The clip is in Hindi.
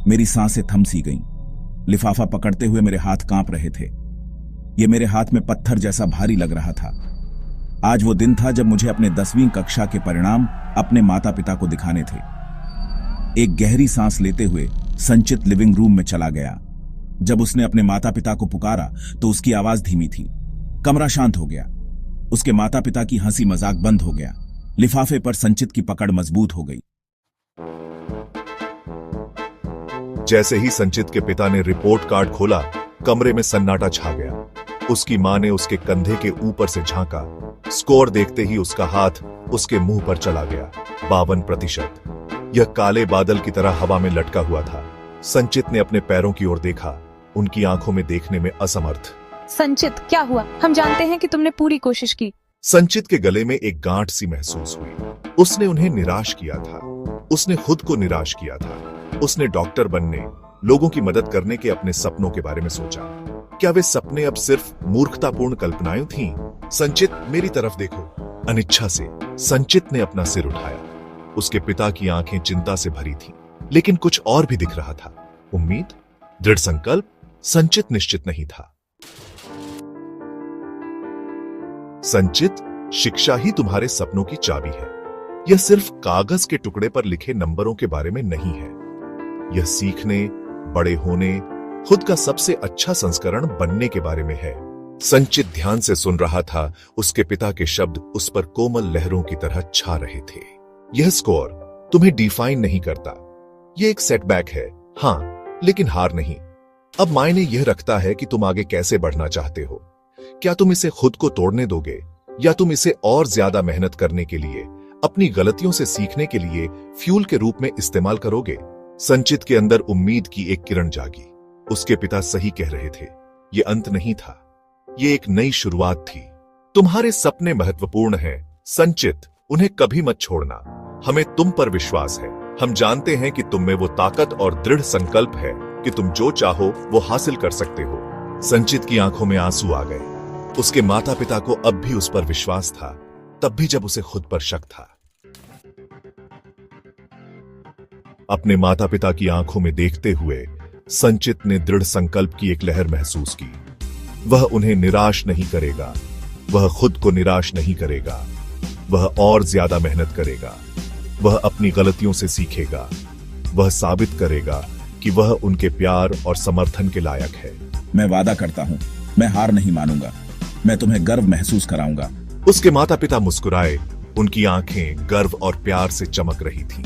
मेरी सांसें थम सी गईं। लिफाफा पकड़ते हुए मेरे हाथ कांप रहे थे। ये मेरे हाथ में पत्थर जैसा भारी लग रहा था। आज वो दिन था जब मुझे अपने 10वीं कक्षा के परिणाम अपने माता पिता को दिखाने थे। एक गहरी सांस लेते हुए संचित लिविंग रूम में चला गया। जब उसने अपने माता पिता को पुकारा तो उसकी आवाज धीमी थी। कमरा शांत हो गया। उसके माता पिता की हंसी मजाक बंद हो गया। लिफाफे पर संचित की पकड़ मजबूत हो गई। जैसे ही संचित के पिता ने रिपोर्ट कार्ड खोला, कमरे में सन्नाटा छा गया। उसकी मां ने उसके कंधे के ऊपर से झांका। स्कोर देखते ही उसका हाथ उसके मुंह पर चला गया। 52%। यह काले बादल की तरह हवा में लटका हुआ था। संचित ने अपने पैरों की ओर देखा, उनकी आंखों में देखने में असमर्थ। संचित, क्या हुआ? हम जानते हैं कि तुमने पूरी कोशिश की। संचित के गले में एक गांठ सी महसूस हुई। उसने उन्हें निराश किया था। उसने खुद को निराश किया था। उसने डॉक्टर बनने, लोगों की मदद करने के अपने सपनों के बारे में सोचा। क्या वे सपने अब सिर्फ मूर्खतापूर्ण कल्पनाएं थीं? संचित, मेरी तरफ देखो। अनिच्छा से संचित ने अपना सिर उठाया। उसके पिता की आंखें चिंता से भरी थीं, लेकिन कुछ और भी दिख रहा था। उम्मीद, दृढ़ संकल्प। संचित निश्चित नहीं था। संचित, शिक्षा ही तुम्हारे सपनों की चाबी है। यह सिर्फ कागज के टुकड़े पर लिखे नंबरों के बारे में नहीं है। यह सीखने, बड़े होने, खुद का सबसे अच्छा संस्करण बनने के बारे में है। संचित ध्यान से सुन रहा था। उसके पिता के शब्द उस पर कोमल लहरों की तरह छा रहे थे। यह स्कोर तुम्हें डिफाइन नहीं करता। यह एक सेटबैक है, हां, लेकिन हार नहीं। अब मायने यह रखता है कि तुम आगे कैसे बढ़ना चाहते हो। क्या तुम इसे खुद को तोड़ने दोगे, या तुम इसे और ज्यादा मेहनत करने के लिए, अपनी गलतियों से सीखने के लिए फ्यूल के रूप में इस्तेमाल करोगे? संचित के अंदर उम्मीद की एक किरण जागी। उसके पिता सही कह रहे थे। यह अंत नहीं था, यह एक नई शुरुआत थी। तुम्हारे सपने महत्वपूर्ण हैं, संचित, उन्हें कभी मत छोड़ना। हमें तुम पर विश्वास है। हम जानते हैं कि तुम में वो ताकत और दृढ़ संकल्प है कि तुम जो चाहो वो हासिल कर सकते हो। संचित की आंखों में आंसू आ गए। उसके माता पिता को अब भी उस पर विश्वास था, तब भी जब उसे खुद पर शक था। अपने माता पिता की आंखों में देखते हुए संचित ने दृढ़ संकल्प की एक लहर महसूस की। वह उन्हें निराश नहीं करेगा, वह खुद को निराश नहीं करेगा, वह और ज्यादा मेहनत करेगा, वह अपनी गलतियों से सीखेगा, वह साबित करेगा कि वह उनके प्यार और समर्थन के लायक है। मैं वादा करता हूं, मैं हार नहीं मानूंगा। मैं तुम्हें गर्व महसूस कराऊंगा। उसके माता पिता मुस्कुराए। उनकी आंखें गर्व और प्यार से चमक रही थीं।